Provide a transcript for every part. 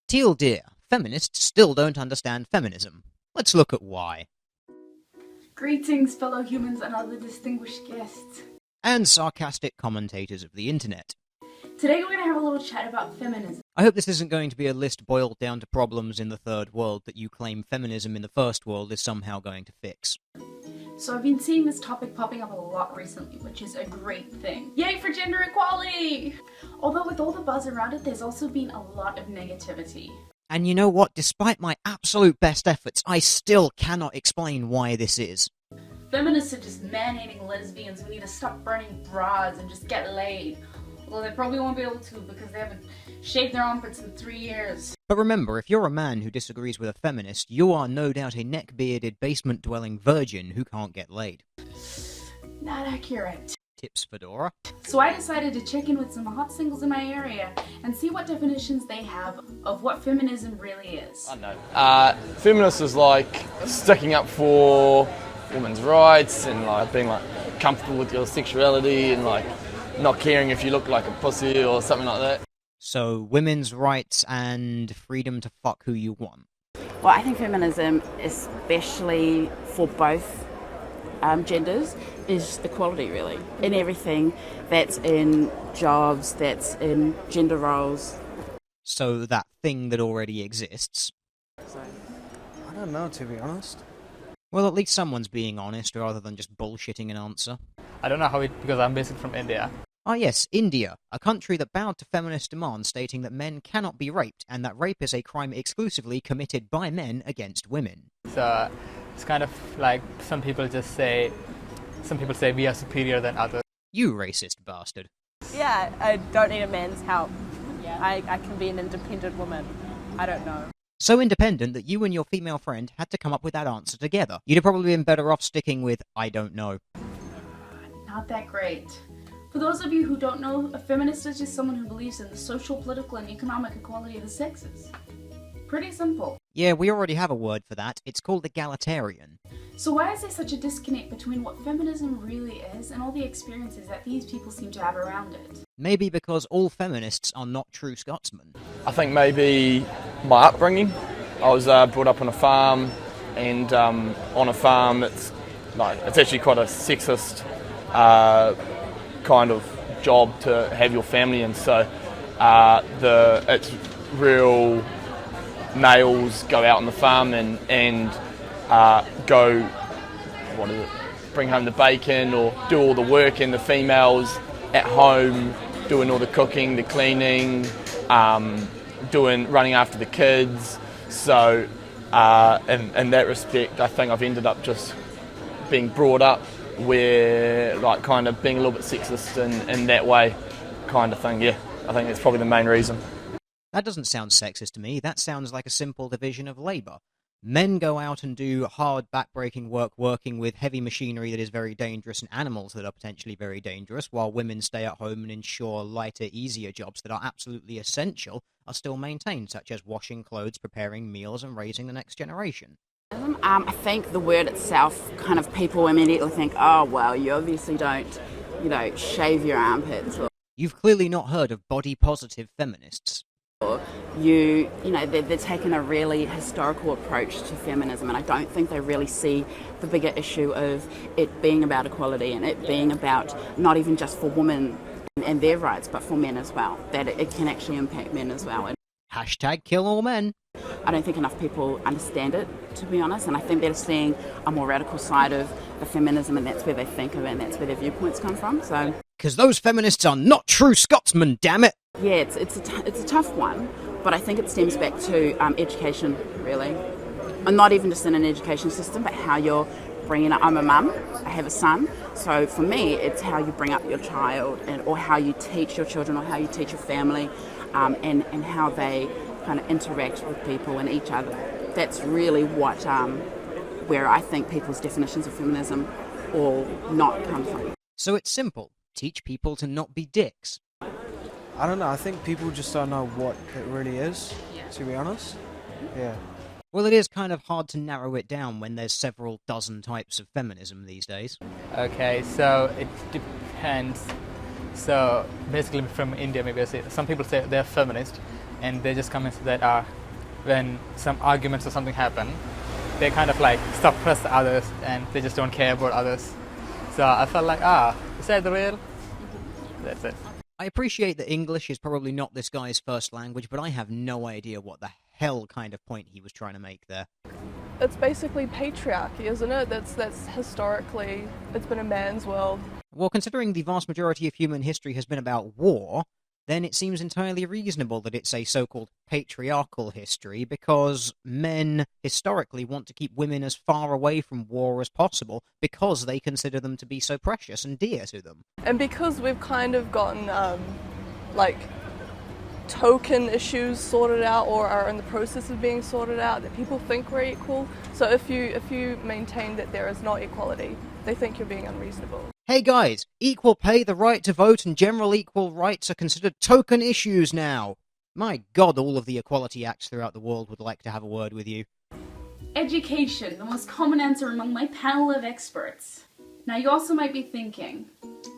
Teal dear, feminists still don't understand feminism. Let's look at why. Greetings, fellow humans and other distinguished guests. And sarcastic commentators of the internet. Today we're going to have a little chat about feminism. I hope this isn't going to be a list boiled down to problems in the third world that you claim feminism in the first world is somehow going to fix. So I've been seeing this topic popping up a lot recently, which is a great thing. Yay for gender equality! Although with all the buzz around it, there's also been a lot of negativity. And you know what? Despite my absolute best efforts, I still cannot explain why this is. Feminists are just man-hating lesbians who need to stop burning bras and just get laid. Although they probably won't be able to because they haven't shaved their armpits in 3 years. But remember, if you're a man who disagrees with a feminist, you are no doubt a neck-bearded, basement-dwelling virgin who can't get laid. Not accurate. Tips, Fedora. So I decided to check in with some hot singles in my area and see what definitions they have of what feminism really is. I know. Feminist is like sticking up for women's rights and like being like comfortable with your sexuality and like not caring if you look like a pussy or something like that. So, women's rights and freedom to fuck who you want. Well, I think feminism, especially for both genders, is equality, really. In everything that's in jobs, that's in gender roles. So that thing that already exists. I don't know, to be honest. Well, at least someone's being honest rather than just bullshitting an answer. I don't know how because I'm basically from India. Ah yes, India, a country that bowed to feminist demands stating that men cannot be raped and that rape is a crime exclusively committed by men against women. So it's kind of like some people say we are superior than others. You racist bastard. Yeah, I don't need a man's help. Yeah. I can be an independent woman. I don't know. So independent that you and your female friend had to come up with that answer together. You'd have probably been better off sticking with, I don't know. Not that great. For those of you who don't know, a feminist is just someone who believes in the social, political, and economic equality of the sexes. Pretty simple. Yeah, we already have a word for that. It's called egalitarian. So why is there such a disconnect between what feminism really is and all the experiences that these people seem to have around it? Maybe because all feminists are not true Scotsmen. I think maybe my upbringing. I was brought up on a farm, and on a farm it's actually quite a sexist kind of job to have your family in. So it's real males go out on the farm and bring home the bacon or do all the work, and the females at home doing all the cooking, the cleaning, running after the kids. So in that respect, I think I've ended up just being brought up where like kind of being a little bit sexist in that way kind of thing. Yeah, I think that's probably the main reason. That doesn't sound sexist to me. That sounds like a simple division of labour. Men go out and do hard, back-breaking work working with heavy machinery that is very dangerous and animals that are potentially very dangerous, while women stay at home and ensure lighter, easier jobs that are absolutely essential are still maintained, such as washing clothes, preparing meals, and raising the next generation. I think the word itself, kind of people immediately think, oh, well, you obviously don't, shave your armpits. Or You've clearly not heard of body-positive feminists. they're taking a really historical approach to feminism, and I don't think they really see the bigger issue of it being about equality and it being about not even just for women and their rights, but for men as well, that it can actually impact men as well. Hashtag kill all men. I don't think enough people understand it, to be honest, and I think they're seeing a more radical side of the feminism, and that's where they think of it, and that's where their viewpoints come from. So, because those feminists are not true Scotsmen, damn it! Yeah, it's a tough one, but I think it stems back to education, really. And not even just in an education system, but how you're bringing up. I'm a mum, I have a son, so for me, it's how you bring up your child, or how you teach your children, or how you teach your family, and how they kind of interact with people and each other. That's really where I think people's definitions of feminism all not come from. So it's simple. Teach people to not be dicks. I don't know, I think people just don't know what it really is, to be honest. Yeah. Well, it is kind of hard to narrow it down when there's several dozen types of feminism these days. Okay, so it depends. So basically from India, maybe I say, some people say they're feminist, and they just come into that when some arguments or something happen, they kind of like suppress the others and they just don't care about others. So I felt like, is that the real? That's it. I appreciate that English is probably not this guy's first language, but I have no idea what the hell kind of point he was trying to make there. It's basically patriarchy, isn't it? That's historically, it's been a man's world. Well, considering the vast majority of human history has been about war, then it seems entirely reasonable that it's a so-called patriarchal history, because men historically want to keep women as far away from war as possible because they consider them to be so precious and dear to them. And because we've kind of gotten, token issues sorted out or are in the process of being sorted out, that people think we're equal. So if you maintain that there is not equality, they think you're being unreasonable. Hey guys, equal pay, the right to vote, and general equal rights are considered token issues now. My God, all of the equality acts throughout the world would like to have a word with you. Education, the most common answer among my panel of experts. Now you also might be thinking,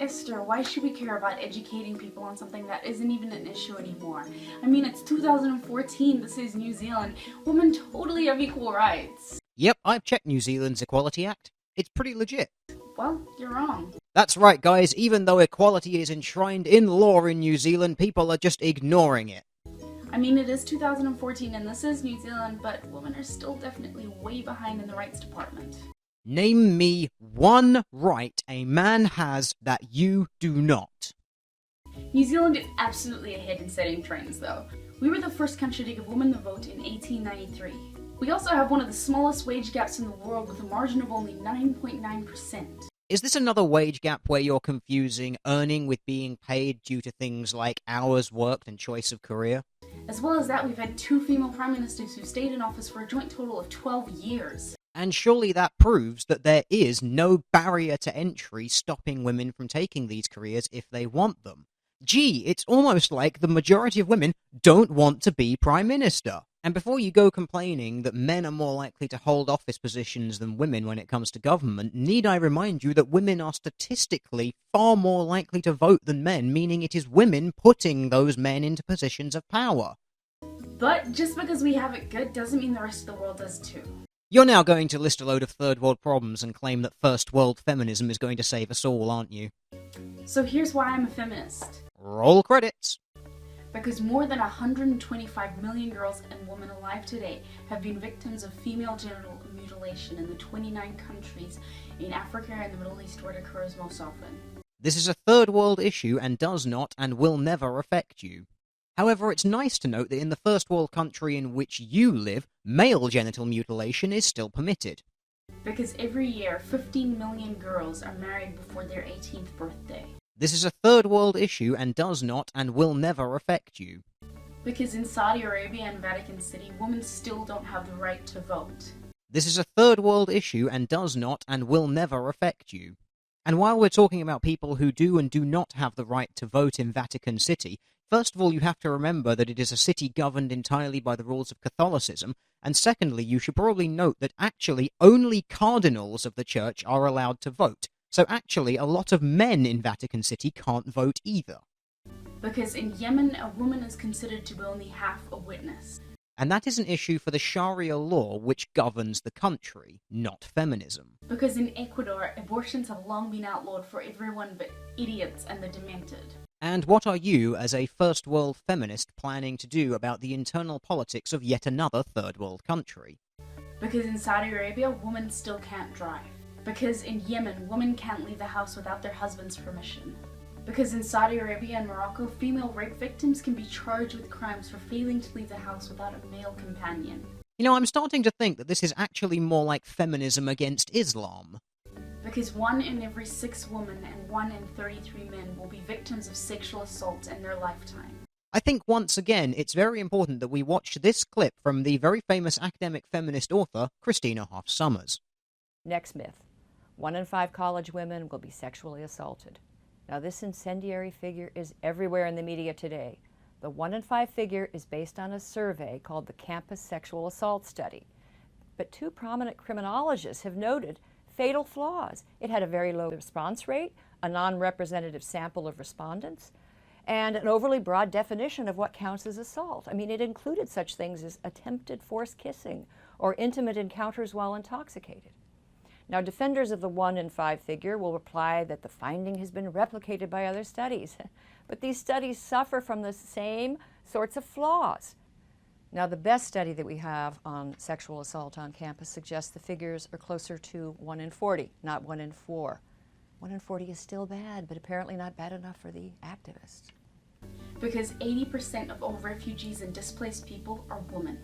Esther, why should we care about educating people on something that isn't even an issue anymore? I mean, it's 2014, this is New Zealand. Women totally have equal rights. Yep, I've checked New Zealand's Equality Act. It's pretty legit. Well, you're wrong. That's right, guys. Even though equality is enshrined in law in New Zealand, people are just ignoring it. I mean, it is 2014 and this is New Zealand, but women are still definitely way behind in the rights department. Name me one right a man has that you do not. New Zealand is absolutely ahead in setting trends, though. We were the first country to give women the vote in 1893. We also have one of the smallest wage gaps in the world with a margin of only 9.9%. Is this another wage gap where you're confusing earning with being paid due to things like hours worked and choice of career? As well as that, we've had 2 female prime ministers who stayed in office for a joint total of 12 years. And surely that proves that there is no barrier to entry stopping women from taking these careers if they want them. Gee, it's almost like the majority of women don't want to be Prime Minister. And before you go complaining that men are more likely to hold office positions than women when it comes to government, need I remind you that women are statistically far more likely to vote than men, meaning it is women putting those men into positions of power. But just because we have it good doesn't mean the rest of the world does too. You're now going to list a load of third world problems and claim that first world feminism is going to save us all, aren't you? So here's why I'm a feminist. Roll credits. Because more than 125 million girls and women alive today have been victims of female genital mutilation in the 29 countries in Africa and the Middle East where it occurs most often. This is a third world issue and does not and will never affect you. However, it's nice to note that in the first world country in which you live, male genital mutilation is still permitted. Because every year, 15 million girls are married before their 18th birthday. This is a third world issue and does not and will never affect you. Because in Saudi Arabia and Vatican City, women still don't have the right to vote. This is a third world issue and does not and will never affect you. And while we're talking about people who do and do not have the right to vote in Vatican City, first of all, you have to remember that it is a city governed entirely by the rules of Catholicism, and secondly, you should probably note that actually only cardinals of the church are allowed to vote. So actually, a lot of men in Vatican City can't vote either. Because in Yemen, a woman is considered to be only half a witness. And that is an issue for the Sharia law which governs the country, not feminism. Because in Ecuador, abortions have long been outlawed for everyone but idiots and the demented. And what are you, as a first world feminist, planning to do about the internal politics of yet another third world country? Because in Saudi Arabia, women still can't drive. Because in Yemen, women can't leave the house without their husband's permission. Because in Saudi Arabia and Morocco, female rape victims can be charged with crimes for failing to leave the house without a male companion. You know, I'm starting to think that this is actually more like feminism against Islam. Because 1 in every 6 women and 1 in 33 men will be victims of sexual assault in their lifetime. I think once again, it's very important that we watch this clip from the very famous academic feminist author, Christina Hoff Sommers. Next myth. 1 in 5 college women will be sexually assaulted. Now, this incendiary figure is everywhere in the media today. The 1 in 5 figure is based on a survey called the Campus Sexual Assault Study. But 2 prominent criminologists have noted fatal flaws. It had a very low response rate, a non-representative sample of respondents, and an overly broad definition of what counts as assault. I mean, it included such things as attempted forced kissing or intimate encounters while intoxicated. Now, defenders of the 1 in 5 figure will reply that the finding has been replicated by other studies, but these studies suffer from the same sorts of flaws. Now, the best study that we have on sexual assault on campus suggests the figures are closer to 1 in 40, not 1 in 4. 1 in 40 is still bad, but apparently not bad enough for the activists. Because 80% of all refugees and displaced people are women.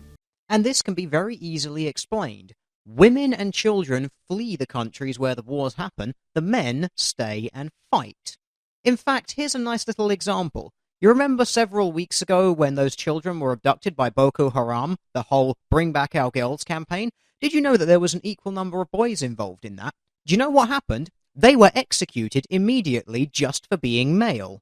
And this can be very easily explained. Women and children flee the countries where the wars happen, the men stay and fight. In fact, here's a nice little example. You remember several weeks ago when those children were abducted by Boko Haram, the whole Bring Back Our Girls campaign? Did you know that there was an equal number of boys involved in that? Do you know what happened? They were executed immediately just for being male.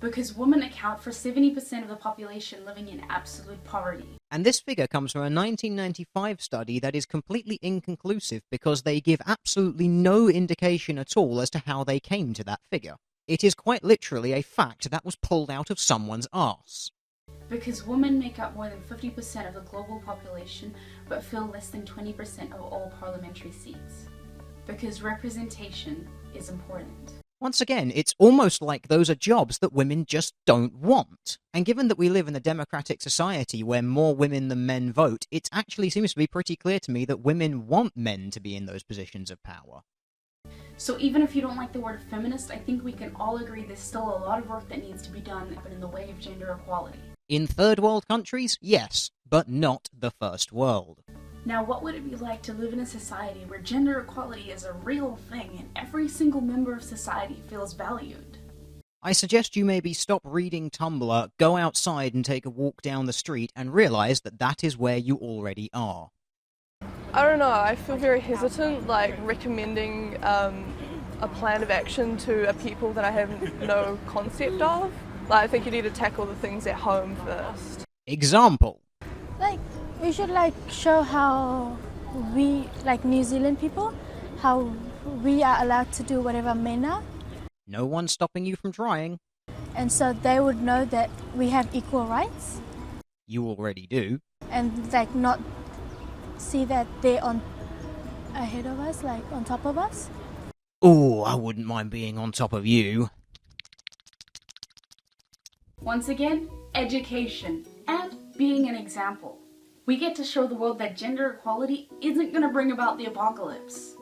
Because women account for 70% of the population living in absolute poverty. And this figure comes from a 1995 study that is completely inconclusive because they give absolutely no indication at all as to how they came to that figure. It is quite literally a fact that was pulled out of someone's arse. Because women make up more than 50% of the global population, but fill less than 20% of all parliamentary seats. Because representation is important. Once again, it's almost like those are jobs that women just don't want. And given that we live in a democratic society where more women than men vote, it actually seems to be pretty clear to me that women want men to be in those positions of power. So even if you don't like the word feminist, I think we can all agree there's still a lot of work that needs to be done in the way of gender equality. In third world countries, yes, but not the first world. Now, what would it be like to live in a society where gender equality is a real thing and every single member of society feels valued? I suggest you maybe stop reading Tumblr, go outside and take a walk down the street and realise that that is where you already are. I don't know, I feel very hesitant, like recommending a plan of action to a people that I have no concept of. Like, I think you need to tackle the things at home first. Example. Like, we should show how we, like New Zealand people, how we are allowed to do whatever men are. No one's stopping you from trying. And so they would know that we have equal rights. You already do. And not see that they're on ahead of us, on top of us. Oh, I wouldn't mind being on top of you. Once again, education and being an example. We get to show the world that gender equality isn't going to bring about the apocalypse,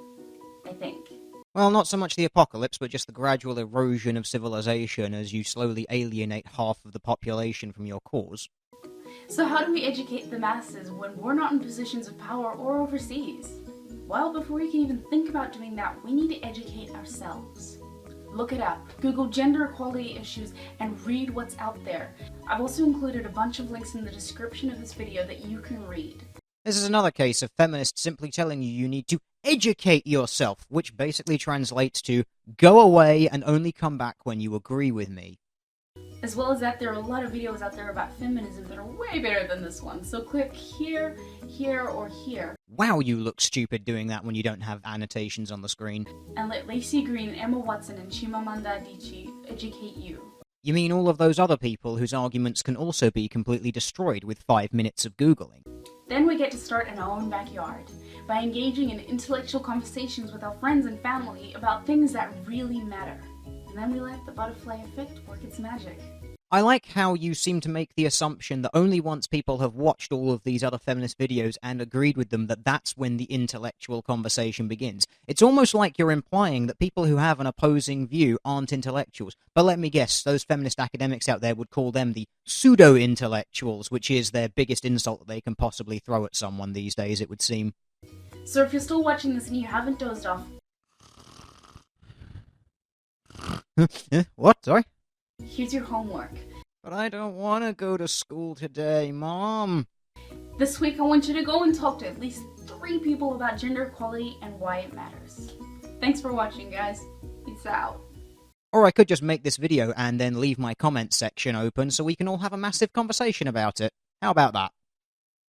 I think. Well, not so much the apocalypse, but just the gradual erosion of civilization as you slowly alienate half of the population from your cause. So how do we educate the masses when we're not in positions of power or overseas? Well, before we can even think about doing that, we need to educate ourselves. Look it up, Google gender equality issues, and read what's out there. I've also included a bunch of links in the description of this video that you can read. This is another case of feminists simply telling you need to educate yourself, which basically translates to go away and only come back when you agree with me. As well as that, there are a lot of videos out there about feminism that are way better than this one, so click here, here, or here. Wow, you look stupid doing that when you don't have annotations on the screen. And let Lacey Green, Emma Watson, and Chimamanda Adichie educate you. You mean all of those other people whose arguments can also be completely destroyed with 5 minutes of Googling? Then we get to start in our own backyard, by engaging in intellectual conversations with our friends and family about things that really matter. And then we let the butterfly effect work its magic. I like how you seem to make the assumption that only once people have watched all of these other feminist videos and agreed with them that that's when the intellectual conversation begins. It's almost like you're implying that people who have an opposing view aren't intellectuals. But let me guess, those feminist academics out there would call them the pseudo-intellectuals, which is their biggest insult that they can possibly throw at someone these days, it would seem. So if you're still watching this and you haven't dozed off... What? Sorry? Here's your homework. But I don't want to go to school today, Mom. This week I want you to go and talk to at least 3 people about gender equality and why it matters. Thanks for watching, guys. Peace out. Or I could just make this video and then leave my comments section open so we can all have a massive conversation about it. How about that?